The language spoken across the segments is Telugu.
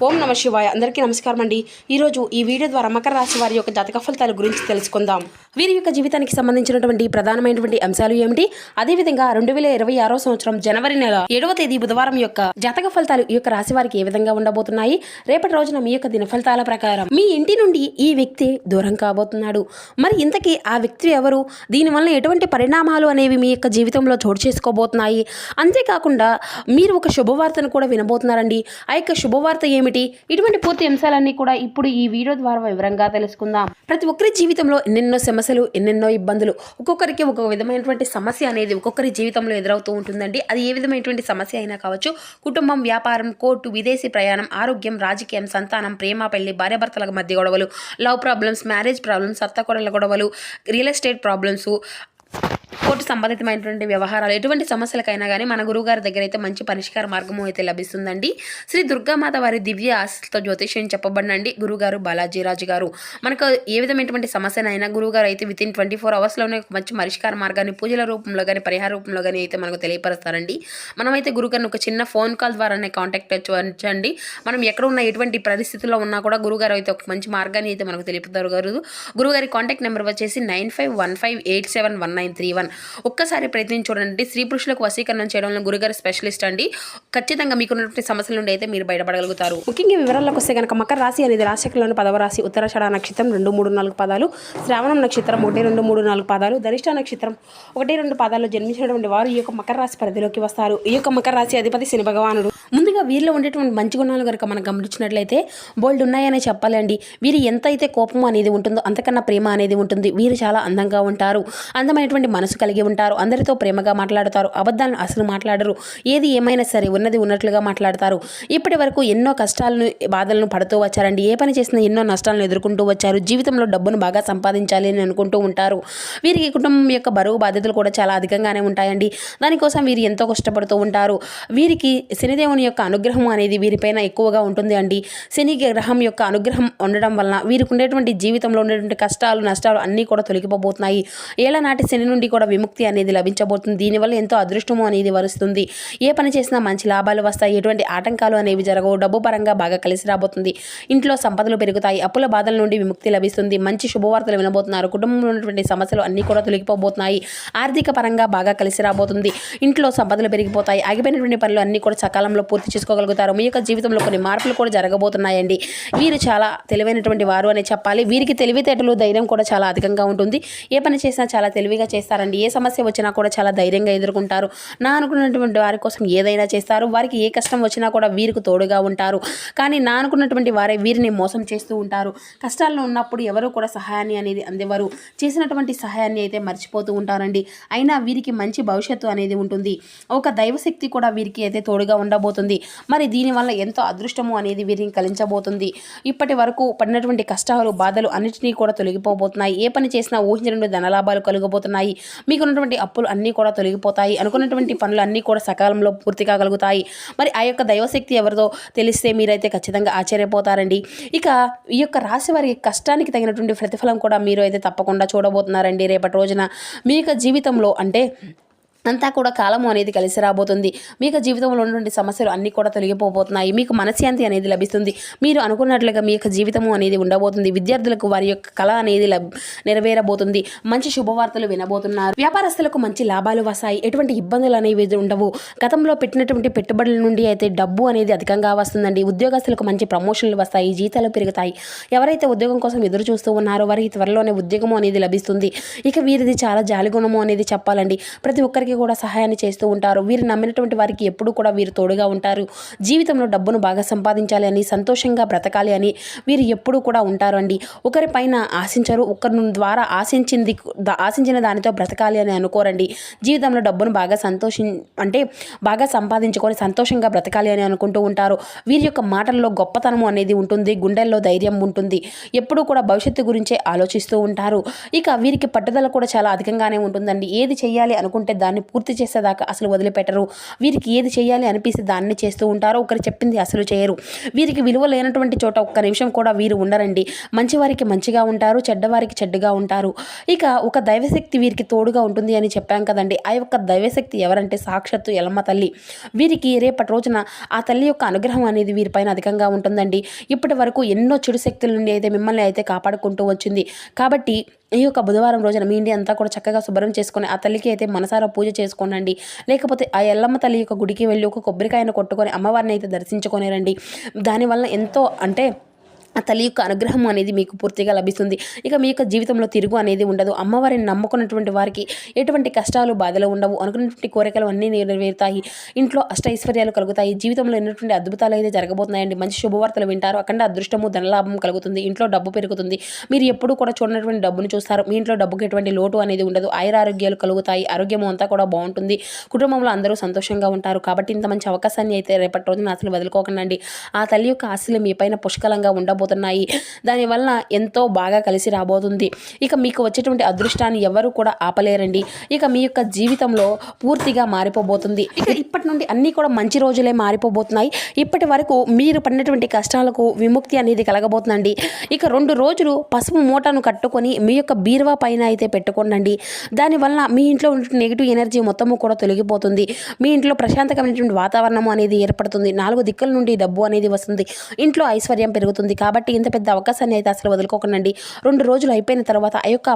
ఓం నమ శివాయ. అందరికీ నమస్కారం అండి. ఈరోజు ఈ వీడియో ద్వారా మకర రాశి వారి యొక్క జాతక ఫలితాల గురించి తెలుసుకుందాం. వీరి యొక్క జీవితానికి సంబంధించినటువంటి ప్రధానమైనటువంటి అంశాలు ఏమిటి, అదేవిధంగా 2026 సంవత్సరం జనవరి నెల 7వ తేదీ బుధవారం యొక్క జాతక ఫలితాలు ఈ యొక్క రాశి వారికి ఏ విధంగా ఉండబోతున్నాయి, రేపటి రోజున మీ యొక్క దిన ఫలితాల ప్రకారం మీ ఇంటి నుండి ఈ వ్యక్తి దూరం కాబోతున్నాడు. మరి ఇంతకీ ఆ వ్యక్తి ఎవరు, దీనివల్ల ఎటువంటి పరిణామాలు అనేవి మీ యొక్క జీవితంలో చోటు చేసుకోబోతున్నాయి, అంతేకాకుండా మీరు ఒక శుభవార్తను కూడా వినబోతున్నారండి. ఆ యొక్క శుభవార్త ఏమిటి, ఇటువంటి పూర్తి అంశాలన్నీ కూడా ఇప్పుడు ఈ వీడియో ద్వారా వివరంగా తెలుసుకుందాం. ప్రతి ఒక్కరి జీవితంలో ఎన్నెన్నో సమస్యలు, ఎన్నెన్నో ఇబ్బందులు, ఒక్కొక్కరికి ఒక్కొక్క విధమైనటువంటి సమస్య అనేది ఒక్కొక్కరి జీవితంలో ఎదురవుతూ ఉంటుందండి. అది ఏ విధమైనటువంటి సమస్య అయినా కావచ్చు. కుటుంబం, వ్యాపారం, కోర్టు, విదేశీ ప్రయాణం, ఆరోగ్యం, రాజకీయం, సంతానం, ప్రేమ, పెళ్లి, భార్యాభర్తల మధ్య గొడవలు, లవ్ ప్రాబ్లమ్స్, మ్యారేజ్ ప్రాబ్లమ్స్, అత్తకొడల గొడవలు, రియల్ ఎస్టేట్ ప్రాబ్లమ్స్, కోర్టు సంబంధితమైనటువంటి వ్యవహారాలు, ఎటువంటి సమస్యలకైనా కానీ మన గురువుగారి దగ్గర అయితే మంచి పరిష్కార మార్గము అయితే లభిస్తుందండి. శ్రీ దుర్గామాత వారి దివ్య ఆశతో జ్యోతిష్యం చెప్పబడినండి గురుగారు బాలాజీరాజు గారు. మనకు ఏ విధమైనటువంటి సమస్యనైనా గురువుగారు అయితే వితిన్ 24 అవర్స్లోనే మంచి పరిష్కార మార్గాన్ని పూజల రూపంలో కానీ పరిహార రూపంలో కానీ అయితే మనకు తెలియపరుస్తారండి. మనమైతే గురుగారిని ఒక చిన్న ఫోన్ కాల్ ద్వారానే కాంటాక్ట్ అవ్వచ్చండి. మనం ఎక్కడ ఉన్న ఎటువంటి పరిస్థితుల్లో ఉన్నా కూడా గురుగారు అయితే ఒక మంచి మార్గాన్ని అయితే మనకు తెలుపుతారు. గురుగారి కాంటాక్ట్ నెంబర్ వచ్చేసి 9515871931. ఒక్కసారి ప్రయత్నించి చూడండి. స్త్రీ పురుషులకు వశీకరణం చేయడంలో గురుగారు స్పెషలిస్ట్ అండి. ఖచ్చితంగా మీకున్నటువంటి సమస్యల నుండి అయితే మీరు బయటపడగలుగుతారు. ముఖ్యంగా వివరాలకు వస్తే కనుక మకర రాశి అనేది రాశిలోని 10వ రాశి. ఉత్తరాషాఢ నక్షత్రం 2, 3, 4 పాదాలు, శ్రావణం నక్షత్రం 1, 2, 3, 4 పాదాలు, ధనిష్ట నక్షత్రం 1, 2 పాదాల్లో జన్మించినటువంటి వారు ఈ యొక్క మకర రాశి పరిధిలోకి వస్తారు. ఈ యొక్క మకర రాశి అధిపతి శని భగవానుడు. ముందుగా వీరిలో ఉండేటువంటి మంచి గుణాలు కనుక మనం గమనించినట్లయితే బోల్డ్ ఉన్నాయనే చెప్పాలండి. వీరు ఎంత అయితే కోపం అనేది ఉంటుందో అంతకన్నా ప్రేమ అనేది ఉంటుంది. వీరు చాలా అందంగా ఉంటారు, అందమైనటువంటి మనసు కలిగి ఉంటారు, అందరితో ప్రేమగా మాట్లాడతారు, అబద్ధాలను అసలు మాట్లాడరు, ఏది ఏమైనా సరే ఉన్నది ఉన్నట్లుగా మాట్లాడతారు. ఇప్పటి వరకు ఎన్నో కష్టాలను, బాధలను పడుతూ వచ్చారండి. ఏ పని చేసినా ఎన్నో నష్టాలను ఎదుర్కొంటూ వచ్చారు. జీవితంలో డబ్బును బాగా సంపాదించాలి అని అనుకుంటూ ఉంటారు. వీరికి కుటుంబం యొక్క బరువు బాధ్యతలు కూడా చాలా అధికంగానే ఉంటాయండి. దానికోసం వీరు ఎంతో కష్టపడుతూ ఉంటారు. వీరికి శనిదేవుని యొక్క అనుగ్రహం అనేది వీరిపైన ఎక్కువగా ఉంటుంది అండి. శని గ్రహం యొక్క అనుగ్రహం ఉండడం వలన వీరికి ఉండేటువంటి జీవితంలో ఉండేటువంటి కష్టాలు, నష్టాలు అన్నీ కూడా తొలగిపోబోతున్నాయి. ఏళ్ళనాటి శని నుండి కూడా విముక్తి అనేది లభించబోతుంది. దీనివల్ల ఎంతో అదృష్టము అనేది వరుస్తుంది. ఏ పని చేసినా మంచి లాభాలు వస్తాయి. ఎటువంటి ఆటంకాలు అనేవి జరగవు. డబ్బు పరంగా బాగా కలిసి రాబోతుంది. ఇంట్లో సంపదలు పెరుగుతాయి. అప్పుల బాధల నుండి విముక్తి లభిస్తుంది. మంచి శుభవార్తలు వినబోతున్నారు. కుటుంబంలో ఉన్నటువంటి సమస్యలు అన్నీ కూడా తొలగిపోబోతున్నాయి. ఆర్థిక పరంగా బాగా కలిసి రాబోతుంది. ఇంట్లో సంపదలు పెరిగిపోతాయి. ఆగిపోయినటువంటి పనులు అన్నీ కూడా సకాలంలో పూర్తి చేసుకోగలుగుతారు. మీ యొక్క జీవితంలో కొన్ని మార్పులు కూడా జరగబోతున్నాయండి. వీరు చాలా తెలివైనటువంటి వారు అని చెప్పాలి. వీరికి తెలివితేటలు, ధైర్యం కూడా చాలా అధికంగా ఉంటుంది. ఏ పని చేసినా చాలా తెలివిగా చేస్తారండి. ఏ సమస్య వచ్చినా కూడా చాలా ధైర్యంగా ఎదుర్కొంటారు. నా అనుకున్నటువంటి వారి కోసం ఏదైనా చేస్తారు. వారికి ఏ కష్టం వచ్చినా కూడా వీరికి తోడుగా ఉంటారు. కానీ నా అనుకున్నటువంటి వారే వీరిని మోసం చేస్తూ ఉంటారు. కష్టాల్లో ఉన్నప్పుడు ఎవరు కూడా సహాయాన్ని అనేది అందేవారు. చేసినటువంటి సహాయాన్ని అయితే మర్చిపోతూ ఉంటారండి. అయినా వీరికి మంచి భవిష్యత్తు అనేది ఉంటుంది. ఒక దైవశక్తి కూడా వీరికి అయితే తోడుగా ఉండబోతుంది. మరి దీనివల్ల ఎంతో అదృష్టము అనేది వీరిని కలించబోతుంది. ఇప్పటి వరకు పడినటువంటి కష్టాలు, బాధలు అన్నిటినీ కూడా తొలగిపోబోతున్నాయి. ఏ పని చేసినా ఊహించినటువంటి ధనలాభాలు కలుగబోతున్నాయి. మీకున్నటువంటి అప్పులు అన్నీ కూడా తొలగిపోతాయి. అనుకున్నటువంటి పనులు అన్నీ కూడా సకాలంలో పూర్తి కాగలుగుతాయి. మరి ఆ యొక్క దైవశక్తి ఎవరిదో తెలిస్తే మీరైతే ఖచ్చితంగా ఆశ్చర్యపోతారండి. ఇక ఈ యొక్క రాశి వారి కష్టానికి తగినటువంటి ప్రతిఫలం కూడా మీరు అయితే తప్పకుండా చూడబోతున్నారండి రేపటి రోజున. మీ యొక్క జీవితంలో అంటే అంతా కూడా కాలము అనేది కలిసి రాబోతుంది. మీకు జీవితంలో ఉన్నటువంటి సమస్యలు అన్నీ కూడా తొలగిపోబోతున్నాయి. మీకు మనశ్శాంతి అనేది లభిస్తుంది. మీరు అనుకున్నట్లుగా మీ యొక్క జీవితము అనేది ఉండబోతుంది. విద్యార్థులకు వారి యొక్క కళ అనేది నెరవేరబోతుంది. మంచి శుభవార్తలు వినబోతున్నారు. వ్యాపారస్తులకు మంచి లాభాలు వస్తాయి. ఎటువంటి ఇబ్బందులు అనేవి ఉండవు. గతంలో పెట్టినటువంటి పెట్టుబడుల నుండి అయితే డబ్బు అనేది అధికంగా వస్తుందండి. ఉద్యోగస్తులకు మంచి ప్రమోషన్లు వస్తాయి. జీతాలు పెరుగుతాయి. ఎవరైతే ఉద్యోగం కోసం ఎదురు చూస్తూ ఉన్నారో వారికి త్వరలోనే ఉద్యోగము అనేది లభిస్తుంది. ఇక వీరిది చాలా జాలిగుణము అనేది చెప్పాలండి. ప్రతి ఒక్కరికి కూడా సహాయాన్ని చేస్తూ ఉంటారు. వీరు నమ్మినటువంటి వారికి ఎప్పుడు కూడా వీరు తోడుగా ఉంటారు. జీవితంలో డబ్బును బాగా సంపాదించాలి అని, సంతోషంగా బ్రతకాలి అని వీరు ఎప్పుడూ కూడా ఉంటారు అండి. ఒకరిపైన ఆశించరు. ఒకరి ద్వారా ఆశించిన దానితో బ్రతకాలి అని అనుకోరండి. జీవితంలో డబ్బును బాగా బాగా సంపాదించుకొని సంతోషంగా బ్రతకాలి అని అనుకుంటూ ఉంటారు. వీరి యొక్క మాటల్లో గొప్పతనము అనేది ఉంటుంది. గుండెల్లో ధైర్యం ఉంటుంది. ఎప్పుడూ కూడా భవిష్యత్తు గురించే ఆలోచిస్తూ ఉంటారు. ఇక వీరికి పట్టుదల కూడా చాలా అధికంగానే ఉంటుందండి. ఏది చేయాలి అనుకుంటే దాన్ని పూర్తి చేసేదాకా అసలు వదిలిపెట్టరు. వీరికి ఏది చేయాలి అనిపిస్తే దాన్ని చేస్తూ ఉంటారు. ఒకరు చెప్పింది అసలు చేయరు. వీరికి విలువ లేనటువంటి చోట ఒక్క నిమిషం కూడా వీరు ఉండరండి. మంచివారికి మంచిగా ఉంటారు, చెడ్డవారికి చెడ్డగా ఉంటారు. ఇక ఒక దైవశక్తి వీరికి తోడుగా ఉంటుంది అని చెప్పాం కదండి. ఆ యొక్క దైవశక్తి ఎవరంటే సాక్షాత్తు ఎల్లమ్మ తల్లి. వీరికి రేపటి రోజున ఆ తల్లి యొక్క అనుగ్రహం అనేది వీరిపైన అధికంగా ఉంటుందండి. ఇప్పటి వరకు ఎన్నో చెడు శక్తుల నుండి అయితే మిమ్మల్ని అయితే కాపాడుకుంటూ వచ్చింది. కాబట్టి ఈ యొక్క బుధవారం రోజున మీ ఇంటి అంతా కూడా చక్కగా శుభ్రం చేసుకొని ఆ తల్లికి అయితే మనసారా పూజ చేసుకోనండి. లేకపోతే ఆ ఎల్లమ్మ తల్లి యొక్క గుడికి వెళ్ళి ఒక కొబ్బరికాయను కొట్టుకొని అమ్మవారిని అయితే దర్శించుకొని రండి. దానివల్ల ఎంతో అంటే ఆ తల్లి యొక్క అనుగ్రహం అనేది మీకు పూర్తిగా లభిస్తుంది. ఇక మీ యొక్క జీవితంలో తిరుగు అనేది ఉండదు. అమ్మవారిని నమ్ముకున్నటువంటి వారికి ఎటువంటి కష్టాలు బాధలు ఉండవు. అనుకున్నటువంటి కోరికలు అన్నీ నెరవేరుతాయి. ఇంట్లో అష్టైశ్వర్యాలు కలుగుతాయి. జీవితంలో ఎన్నటువంటి అద్భుతాలు అయితే జరగబోతున్నాయండి. మంచి శుభవార్తలు వింటారు. అఖండ అదృష్టము ధనలాభం కలుగుతుంది. ఇంట్లో డబ్బు పెరుగుతుంది. మీరు ఎప్పుడు కూడా చూడనటువంటి డబ్బును చూస్తారు. మీ ఇంట్లో డబ్బుకి ఎటువంటి లోటు అనేది ఉండదు. ఆయురారోగ్యాలు కలుగుతాయి. ఆరోగ్యం అంతా కూడా బాగుంటుంది. కుటుంబంలో అందరూ సంతోషంగా ఉంటారు. కాబట్టి ఇంత మంచి అవకాశాన్ని అయితే రేపటి రోజున అసలు వదులుకోకండి. ఆ తల్లి యొక్క ఆశలు మీ పైన పుష్కలంగా ఉండబోతున్నాయి. దానివల్ల ఎంతో బాగా కలిసి రాబోతుంది. ఇక మీకు వచ్చేటువంటి అదృష్టాన్ని ఎవరు కూడా ఆపలేరండి. ఇక మీ యొక్క జీవితంలో పూర్తిగా మారిపోబోతుంది. ఇక ఇప్పటి నుండి అన్నీ కూడా మంచి రోజులే మారిపోబోతున్నాయి. ఇప్పటి వరకు మీరు పడినటువంటి కష్టాలకు విముక్తి అనేది కలగబోతుందండి. ఇక 2 రోజులు పసుపు మూటను కట్టుకొని మీ యొక్క బీరువా పైన అయితే పెట్టుకోండి. దానివల్ల మీ ఇంట్లో ఉన్న నెగిటివ్ ఎనర్జీ మొత్తము కూడా తొలగిపోతుంది. మీ ఇంట్లో ప్రశాంతకమైనటువంటి వాతావరణం అనేది ఏర్పడుతుంది. 4 దిక్కుల నుండి డబ్బు అనేది వస్తుంది. ఇంట్లో ఐశ్వర్యం పెరుగుతుంది. కాబట్టి ఇంత పెద్ద అవకాశాన్ని అయితే అసలు వదులుకోకండి. 2 రోజులు అయిపోయిన తర్వాత ఆ యొక్క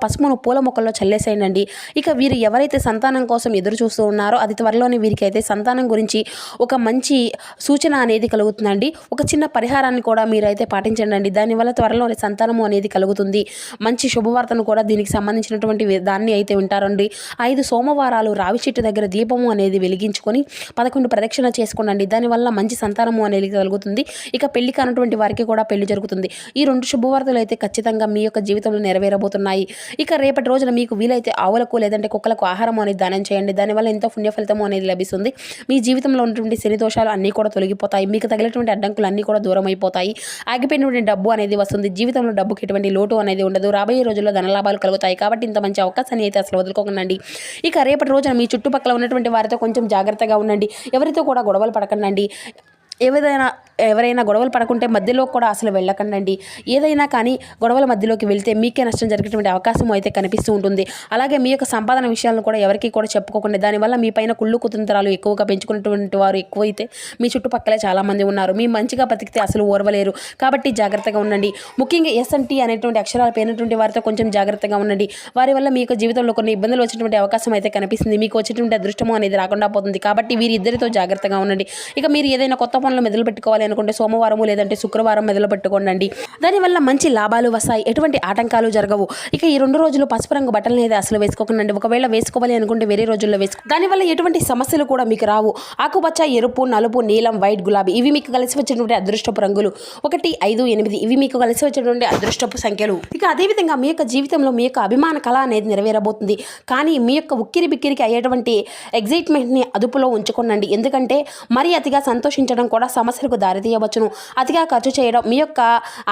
పసుపును పూల మొక్కల్లో చల్లేసేయండి. ఇక వీరు ఎవరైతే సంతానం కోసం ఎదురు చూస్తూ ఉన్నారో అది త్వరలోనే వీరికి అయితే సంతానం గురించి ఒక మంచి సూచన అనేది కలుగుతుందండి. ఒక చిన్న పరిహారాన్ని కూడా మీరైతే పాటించండి. దానివల్ల త్వరలోనే సంతానము అనేది కలుగుతుంది. మంచి శుభవార్తను కూడా దీనికి సంబంధించినటువంటి దాన్ని అయితే వింటారండి. 5 సోమవారాలు రావి చెట్టు దగ్గర దీపము అనేది వెలిగించుకొని 11 ప్రదక్షిణ చేసుకోండి. దానివల్ల మంచి సంతానము అనేది కలుగుతుంది. ఇక పెళ్లి కానటువంటి వారికి కూడా పెళ్లి జరుగుతుంది. ఈ 2 శుభవార్తలు అయితే ఖచ్చితంగా మీ యొక్క జీవితంలో నెరవేరబోతున్నాయి. ఇక రేపటి రోజున మీకు వీలైతే ఆవులకు లేదంటే కుక్కలకు ఆహారం అనేది దానం చేయండి. దానివల్ల ఎంతో పుణ్య ఫలితం అనేది లభిస్తుంది. మీ జీవితంలో ఉన్నటువంటి శని దోషాలు అన్నీ కూడా తొలగిపోతాయి. మీకు తగిలినటువంటి అడ్డంకులు అన్నీ కూడా దూరం అయిపోతాయి. ఆగిపోయినటువంటి డబ్బు అనేది వస్తుంది. జీవితంలో డబ్బుకి ఎటువంటి లోటు అనేది ఉండదు. రాబోయే రోజుల్లో ధనలాభాలు కలుగుతాయి. కాబట్టి ఇంత మంచి అవకాశాన్ని అయితే అసలు వదులుకోకండి. ఇక రేపటి రోజున మీ చుట్టుపక్కల ఉన్నటువంటి వారితో కొంచెం జాగ్రత్తగా ఉండండి. ఎవరితో కూడా గొడవలు పడకండి. ఎవరైనా గొడవలు పడకుంటే మధ్యలో కూడా అసలు వెళ్ళకండి. ఏదైనా కానీ గొడవల మధ్యలోకి వెళ్తే మీకే నష్టం జరిగేటువంటి అవకాశం అయితే కనిపిస్తూ ఉంటుంది. అలాగే మీ యొక్క సంపాదన విషయాలను కూడా ఎవరికి కూడా చెప్పుకోకండి. దానివల్ల మీ పైన కుళ్ళు కుతంత్రాలు ఎక్కువగా పెంచుకున్నటువంటి వారు ఎక్కువైతే మీ చుట్టుపక్కలే చాలామంది ఉన్నారు. మీ మంచిగా బతికితే అసలు ఓర్వలేరు. కాబట్టి జాగ్రత్తగా ఉండండి. ముఖ్యంగా ఎస్ఎన్టీ అనేటువంటి అక్షరాలు పేరినటువంటి వారితో కొంచెం జాగ్రత్తగా ఉండండి. వారి వల్ల మీ యొక్క జీవితంలో కొన్ని ఇబ్బందులు వచ్చేటువంటి అవకాశం అయితే కనిపిస్తుంది. మీకు వచ్చేటువంటి అదృష్టము అనేది రాకుండా పోతుంది. కాబట్టి వీరిద్దరితో జాగ్రత్తగా ఉండండి. ఇక మీరు ఏదైనా కొత్త పనులు మొదలు పెట్టుకోవాలి అనుకుంటే సోమవారం లేదంటే శుక్రవారం మొదలు పెట్టుకోండి. దానివల్ల మంచి లాభాలు వస్తాయి. ఎటువంటి ఆటంకాలు జరగవు. ఇక ఈ 2 రోజులు పసుపు రంగు బట్టలు అనేది అసలు వేసుకోకండి. ఒకవేళ వేసుకోవాలి అనుకుంటే వేరే రోజుల్లో దానివల్ల ఎటువంటి సమస్యలు కూడా మీకు రావు. ఆకుపచ్చ, ఎరుపు, నలుపు, నీలం, వైట్, గులాబీ ఇవి మీకు కలిసి వచ్చేటువంటి అదృష్టపు రంగులు. 1, 5, 8 ఇవి మీకు కలిసి వచ్చేటువంటి అదృష్టపు సంఖ్యలు. ఇక అదేవిధంగా మీ యొక్క జీవితంలో మీ యొక్క అభిమాన కళ అనేది నెరవేరబోతుంది. కానీ మీ యొక్క ఉక్కిరి బిక్కిరికి అయ్యేటువంటి ఎగ్జైట్మెంట్ని అదుపులో ఉంచుకోండి. ఎందుకంటే మరీ అతిగా సంతోషించడం కూడా సమస్యలకు దారితీయవచ్చును. అతిగా ఖర్చు చేయడం మీ యొక్క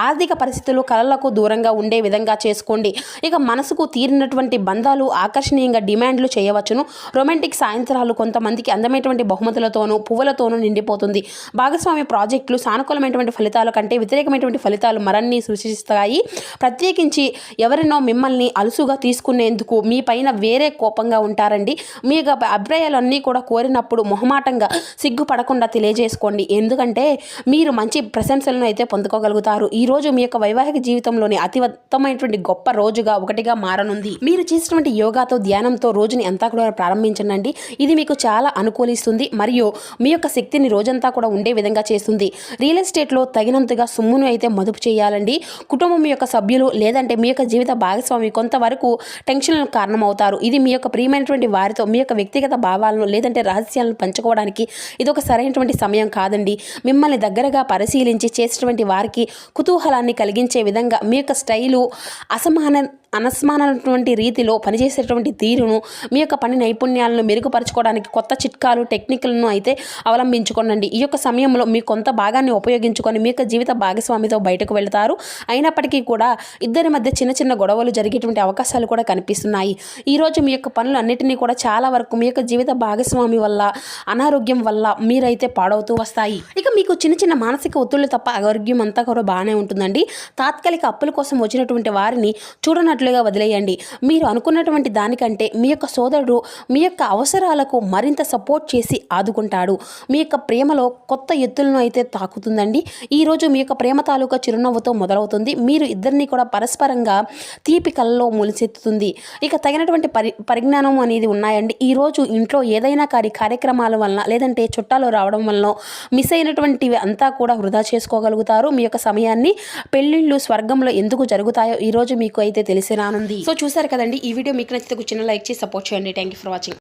ఆర్థిక పరిస్థితులు కళలకు దూరంగా ఉండే విధంగా చేసుకోండి. ఇక మనసుకు తీరినటువంటి బంధాలు ఆకర్షణీయంగా డిమాండ్లు చేయవచ్చును. రొమాంటిక్ సాయంత్రాలు కొంతమందికి అందమైనటువంటి బహుమతులతోనూ పువ్వులతోనూ నిండిపోతుంది. భాగస్వామ్య ప్రాజెక్టులు సానుకూలమైనటువంటి ఫలితాల కంటే వ్యతిరేకమైనటువంటి ఫలితాలు మరన్ని సృష్టిస్తాయి. ప్రత్యేకించి ఎవరినో మిమ్మల్ని అలుసుగా తీసుకునేందుకు మీ పైన వేరే కోపంగా ఉంటారండి. మీ యొక్క అభిప్రాయాలన్నీ కూడా కోరినప్పుడు మొహమాటంగా సిగ్గుపడకుండా తెలియజేసుకోండి. ఎందుకంటే మీరు మంచి ప్రశంసలను అయితే పొందుకోగలుగుతారు. ఈ రోజు మీ యొక్క వైవాహిక జీవితంలోని అతి ఉత్తమమైనటువంటి గొప్ప రోజుగా ఒకటిగా మారనుంది. మీరు చేసినటువంటి యోగాతో ధ్యానంతో రోజుని అంతా కూడా ప్రారంభించండి. ఇది మీకు చాలా అనుకూలిస్తుంది మరియు మీ యొక్క శక్తిని రోజంతా కూడా ఉండే విధంగా చేస్తుంది. రియల్ ఎస్టేట్లో తగినంతగా సొమ్మును అయితే మదుపు చేయాలండి. కుటుంబం యొక్క సభ్యులు లేదంటే మీ యొక్క జీవిత భాగస్వామి కొంతవరకు టెన్షన్లకు కారణమవుతారు. ఇది మీ యొక్క ప్రియమైనటువంటి వారితో మీ యొక్క వ్యక్తిగత భావాలను లేదంటే రహస్యాలను పంచుకోవడానికి ఇది ఒక సరైనటువంటి సమయం కాదండి. మిమ్మల్ని దగ్గరగా పరిశీలించి చేసేటువంటి వారికి కుతూహలాన్ని కలిగించే విధంగా మీ యొక్క స్టైలు అనస్మానటువంటి రీతిలో పనిచేసేటువంటి తీరును, మీ యొక్క పని నైపుణ్యాలను మెరుగుపరచుకోవడానికి కొత్త చిట్కాలు, టెక్నిక్లను అయితే అవలంబించుకోండి. ఈ యొక్క సమయంలో మీ కొంత భాగాన్ని ఉపయోగించుకొని మీ యొక్క జీవిత భాగస్వామితో బయటకు వెళ్తారు. అయినప్పటికీ కూడా ఇద్దరి మధ్య చిన్న చిన్న గొడవలు జరిగేటువంటి అవకాశాలు కూడా కనిపిస్తున్నాయి. ఈరోజు మీ యొక్క పనులు అన్నిటినీ కూడా చాలా వరకు మీ యొక్క జీవిత భాగస్వామి వల్ల, అనారోగ్యం వల్ల మీరైతే పాడవుతూ వస్తాయి. ఇక మీకు చిన్న చిన్న మానసిక ఒత్తిళ్లు తప్ప ఆరోగ్యం అంతా కూడా బాగానే ఉంటుందండి. తాత్కాలిక అప్పుల కోసం వచ్చినటువంటి వారిని చూడనట్లుగా వదిలేయండి. మీరు అనుకున్నటువంటి దానికంటే మీ యొక్క సోదరుడు మీ యొక్క అవసరాలకు మరింత సపోర్ట్ చేసి ఆదుకుంటాడు. మీ యొక్క ప్రేమలో కొత్త ఎత్తులను అయితే తాకుతుందండి. ఈరోజు మీ యొక్క ప్రేమ తాలూకా చిరునవ్వుతో మొదలవుతుంది. మీరు ఇద్దరిని కూడా పరస్పరంగా తీపి కళ్ళలో మొలిచెత్తుతుంది. ఇక తగినటువంటి పరిజ్ఞానం అనేది ఉన్నాయండి. ఈరోజు ఇంట్లో ఏదైనా కార్యక్రమాల వలన, లేదంటే చుట్టాలు రావడం వలన మిస్ అయినటువంటివి అంతా కూడా వృధా చేసుకోగలుగుతారు. మీ యొక్క సమయాన్ని పెళ్ళిళ్ళు స్వర్గంలో ఎందుకు జరుగుతాయో ఈరోజు మీకు అయితే తెలిసి రానుంది. సో చూసారు కదండి, ఈ వీడియో మీకు నచ్చితే చిన్న లైక్ చేసి సపోర్ట్ చేయండి. Thank you for watching.